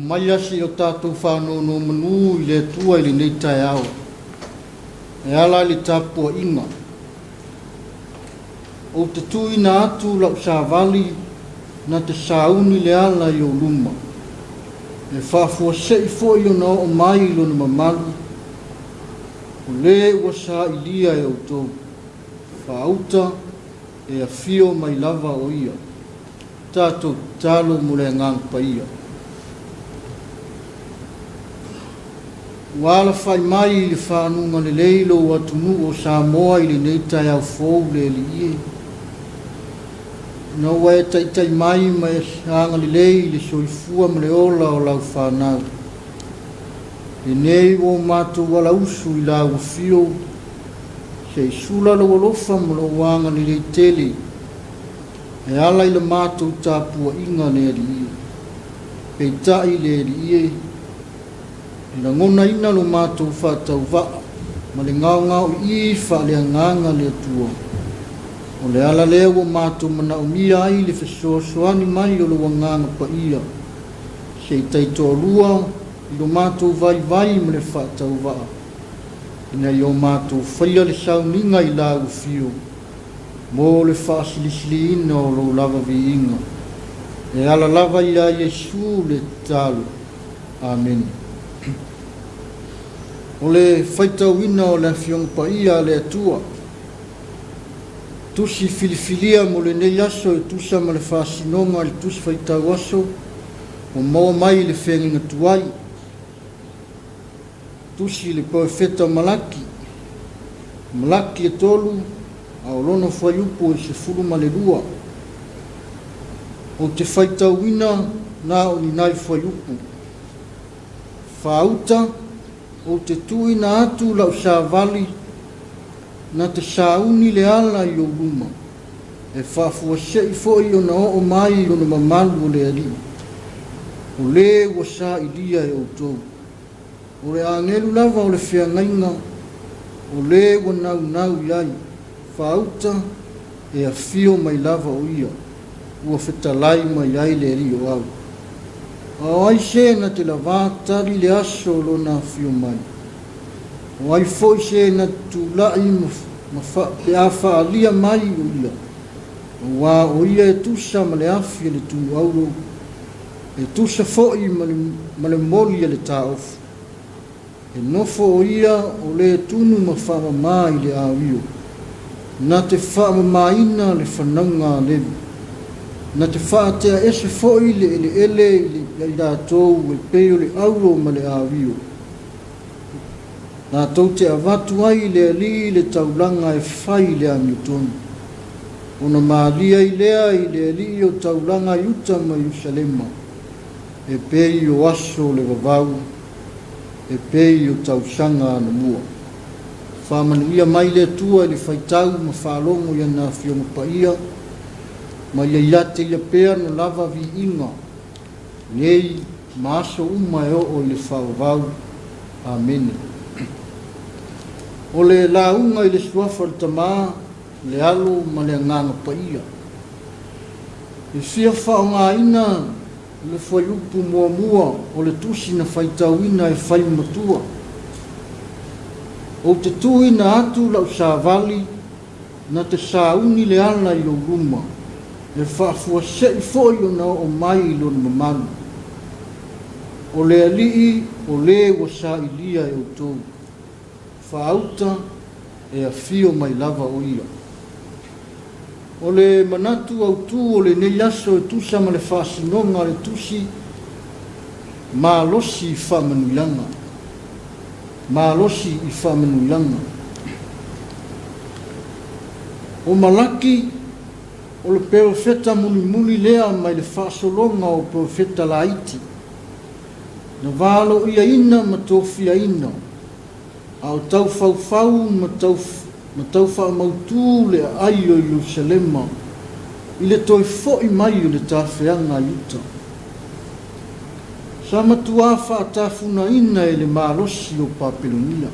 mai asi o tātou whānono manu I le tua I le nei tai au. E ala le tāpua inga. O te tui na atu lau sa vali na te sauni le ala I o luma. E whafua sei fo I o na o mai ilo na mamalu. O le ua sa ilia e o tō. Whaauta e a fio mai lava o ia. Tātou talo mule ngang pa ia. Wala fai mai le whanunga le leilo o atunu o Samoa I le neitai au fōu le li ie. Na wae tai mai mai hanga le lei le soifua ma le ola o lau whanau. Le nei o mātou wala usu I la ufio. Se sula lo walofa ma lo wanga le le tele. E ala I le mātou tāpua inga le li ie. Peitai le li ie. Ina ngona ina lo mātou whātau waa, ma le ngau I wha le nganga le atua. O le ala lea o mātou mana o mia ai le whesoasoani mai o lo wanganga pa ia. Se I taitoa lua, I lo mātou vai ma le whātau waa. Ina I o mātou whaia le sauninga I la ufio. Mo le whaasilisili ina o lo lava vi inga. E ala lava I a Yesu le talo. Amen. O le whaitauina o le fiong pa ia le atua. Tusi filifilia mo le nei aso e tusa ma le whaasinonga le tusi whaitau aso. O maua mai le whenginga tuai. Tusi le profeta Malaki. Malaki e tolu. A olono whaiupo e se furu ma le lua. O te whaitauina na o ni nai whaiupo. Whauta. O te tui na atu lau sa vali na te sauni le ala I o luma. E whafua sei fo I o na o mai I o na mamalu o le ali. O le ua sa ilia e o tau. O le angelu lava o le whiangainga. O le ua nau iai. Whauta e a fio mai lava o ia. Ua whetalai mai ai le ali o au. O ai se na te lavatari le aso lo na fio mai. O ai foi se na tulai pe a whaalia mai o ia. O wā o ia e tusa ma le afi le tunu auro. E tusa foi ma le mori le taofu. E nofo o ia o le tunu ma whaama mai le awio. Na te whaama maina le whanaunga levi. Na te whaatea ese foi le ele I rātou e peo le auro ma le awio. Nā tau te avatu ai le ali le taulanga e whai le amiutonu. Ona maalia I lea I le ali o taulanga Iuta ma Ierusalema. E pei o aso le vavau. E pei o tausanga na mua. Whamanuia mai le tua le whaitau ma whalongo ia nā whionga paia. Ma ia iate ia pēr no lava vi inga. Nei maso uma e o le whawau. Amen. O le launga I le suafa le tamā, le alo ma le nganga pa ia. E fia whaonga ina le whaiupu mua o le tusi na whaitauina e whai matua. O te tui na atu lau sa vali na te sauni le ala I o luma. E whaafua sei foi o na o mai I lo na mamalu. O le alii o le ua sa ilia e o tōu. Whaauta e a fio mai lava o ia. O le manatu au tū o le nei aso e tusa ma le whaasinonga le tusi mālosi I whamanuilanga. Mālosi I whamanuilanga. O malaki o le profeta muni lea mai le whaasolonga o profeta Laiti. Na valo ia ina ma tofia ina. Au tau fau ma tau mautu le ai o Ierusalema. I le toi foi mai o le tawhianga Iuta. Sa matua whaatafuna ina e le malosi o Papelonia.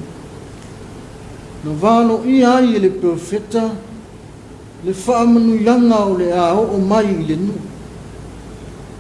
Na valo ia ai e le profeta le whaamanuilanga o le ao o mai I le nu.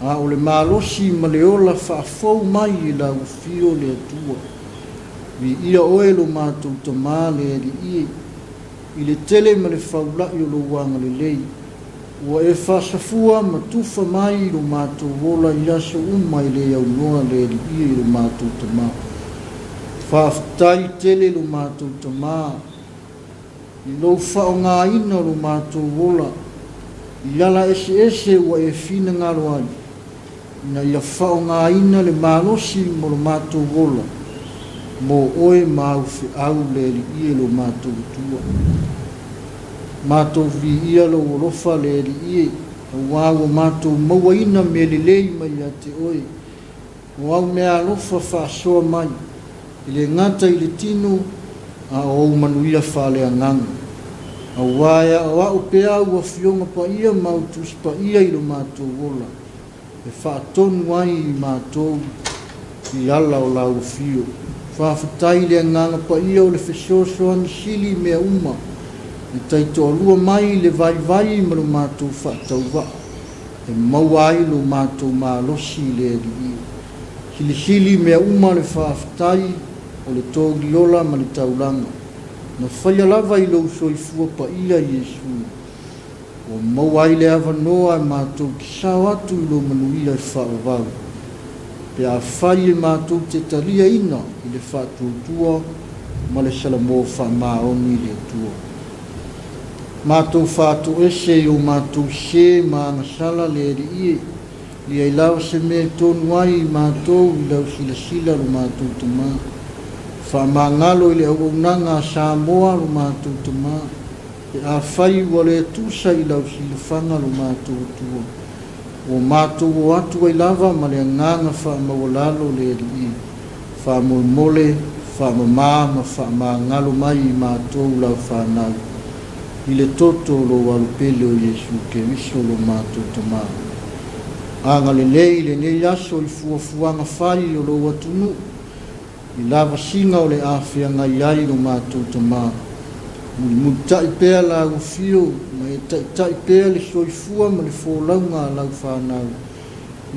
a o le malosi ma le ola whaafou mai i la ufio le atua. Vi ia oe lo mātou tamā le ali i le tele ma le whaulai o lo wanga le lei. Ua e whaasafua ma tufa mai i lo mātou wola i aso umai le au noa le ali i lo mātou tamā. Whaaftai tele lo mātou tamā. I lo whao ngā ina lo mātou wola. I ala ese ua e whina ngaro ai. Na ia whao ngā ina le malosi mo lo mātou wola. Mo oe mau fi au le li ie lo mātou tua. Mātou vi ia lo orofa le li ie. Wāua mātou maua ina me le lei mai a te oe. Wāu mea alofa whaasoa mai. I le ngata i le tino a o manuia whale anganga. A waia a wau pea ua fionga pa ia mautus pa ia i lo mātou wola. E whaatonu ai i mātou i ala o lau fio. Whaafatai le anganga pa ia o le whesosoan sili mea uma. E taito alua mai le vai ma lo mātou whaatau wa. E mauai lo mātou malosi le ali. Sili mea uma le whaafatai o le tōgi ola ma le taulanga. Na whaia lava i lo soifua pa ia Iesu. O mauai le awa noa e mātou ki sao atu i lo manuia e whaavau. Pe a whai e mātou te talia ina i le whaatuatua ma le salamo whaamaoni le atua. Mātou whaatu ese o mātou se maangasala le eri ie. Ia i lawa se me tonu ai i mātou i lau sila lo mātou tamā. Whaamangalo i le auaunanga Samoa lo mātou tamā. E a whai ua le tusa i lau silafanga lo mātou atua. O mātou o atua i lava ma le anganga whaamawalalo le eri. Whaamolmole, whaamamā ma whaamangalo mai i mātou lau whanau. I le toto lo walupele o Iesu ke viso lo mātou tamā. Anga le lei le nei aso i fuafuanga whai o lo watunu. I lava singa o le awhia ngai ai lo mātou tamā. Mui tai pēr la ufio, ma e tai pēr le soifua ma le fōlaunga lau whanau.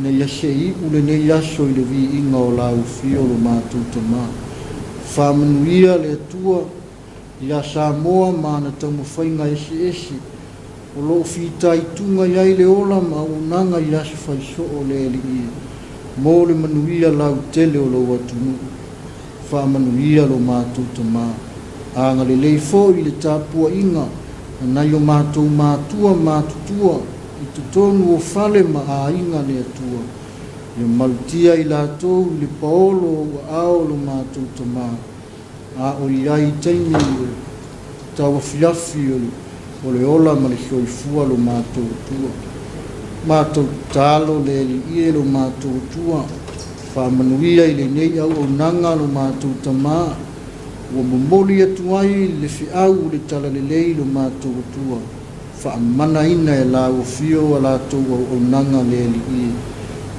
Nei ase i ule nei aso i le vi inga o la ufio lo mātou tamā. Whamanuia le atua, i a Samoa mana tamu whainga ese. O lo whita i tunga iai le ola ma unanga i aso whaiso o le eli i. Mō le manuia lau tele o lo watunu. Whamanuia lo mātou tamā. Anga le leifo i le tāpua inga, nai o mātou mātua mātutua, i tutonu o whale ma a inga le atua. I malutia i lātou i le paolo o ao lo mātou tamā. A o i ai teimi o tawa fiafi o le ola ma le soifua lo mātou tua. Mātou tālo le ie lo mātou tua. Whamanuia i le nei au o nanga lo mātou tamā. Ua momoli atu ai le whiau le tala le lei lo mātou tua. Whaamana ina e la o fio a lātou o nanga le li i.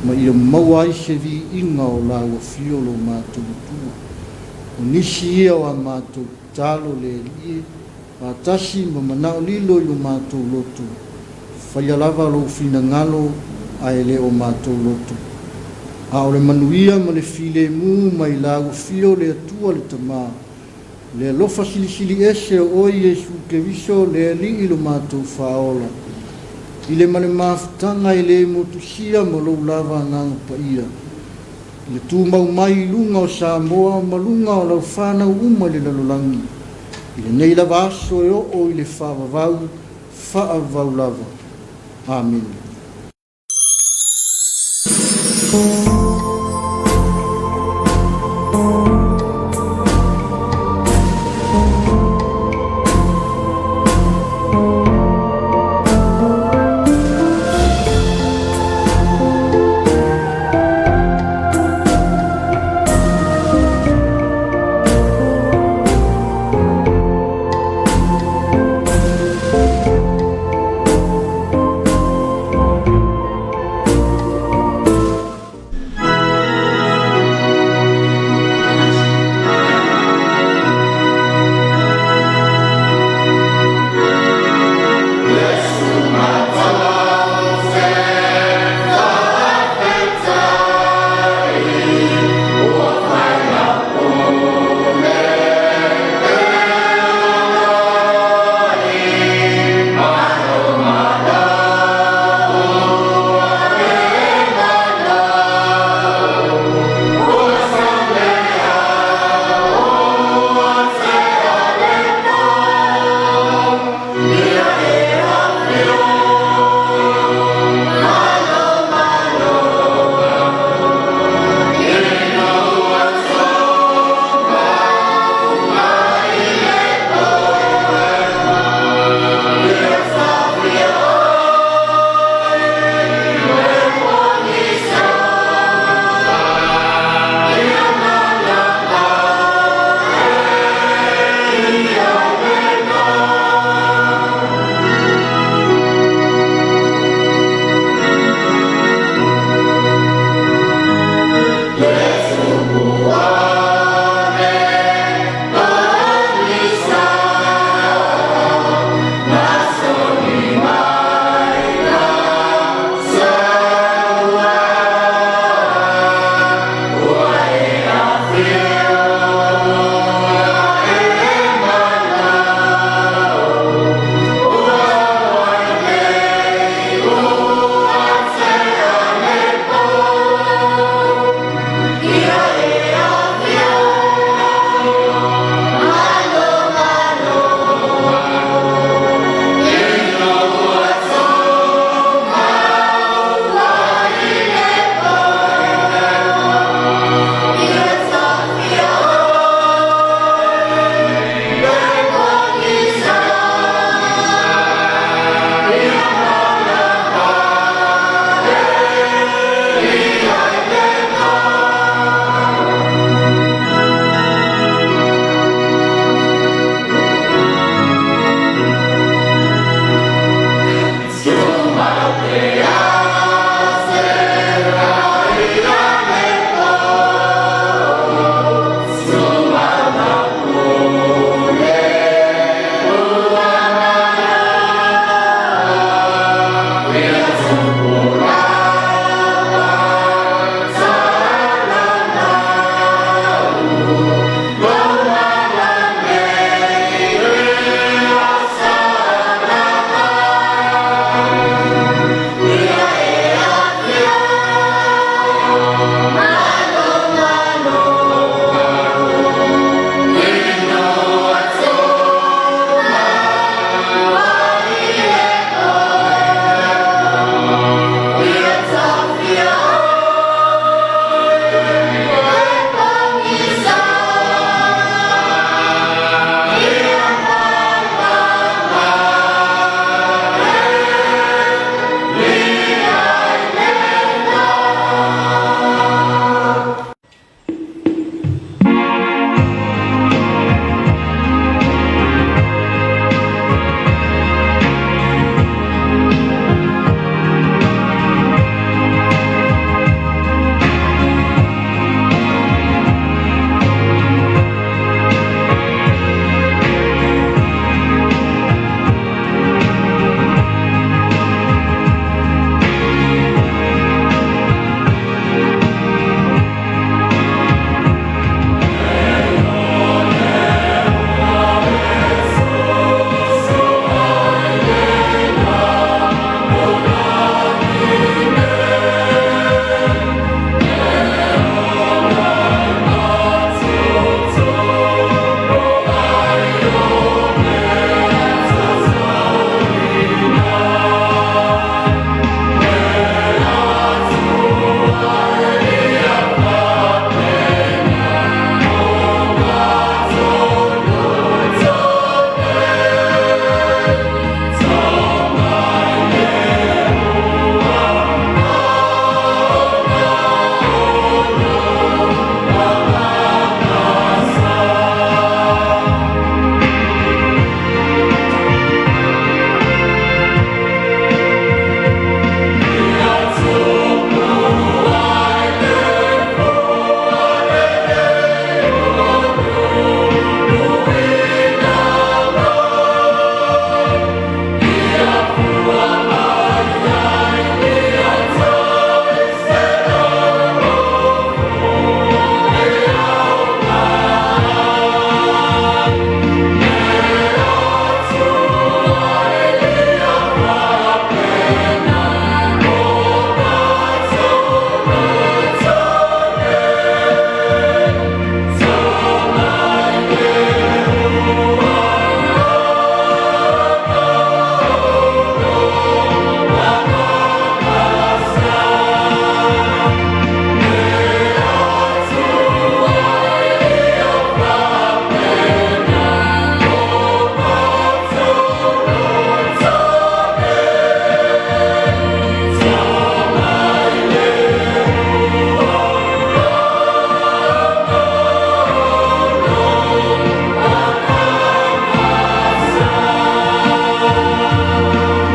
Ma ia mau ai se vi inga o la o fio lo mātou tua. O nisi ia o a mātou talo le li i. Pātasi ma manao lilo i lo mātou lotu. Whaia lava lo fina ngalo a ele o mātou lotu. A o le manuia ma le file mu mai la o fio le atua le tamā. Le lofa silisili ese o Iesu ke viso le li ilo mātou whaola. I le male mafutanga i le motusia ma lou lava nganga pa ia. I le tūmau mai lunga o Samoa ma lunga o lau whanau uma le lalolangi. I le nei lava aso e o i le whaavau lava. Amen.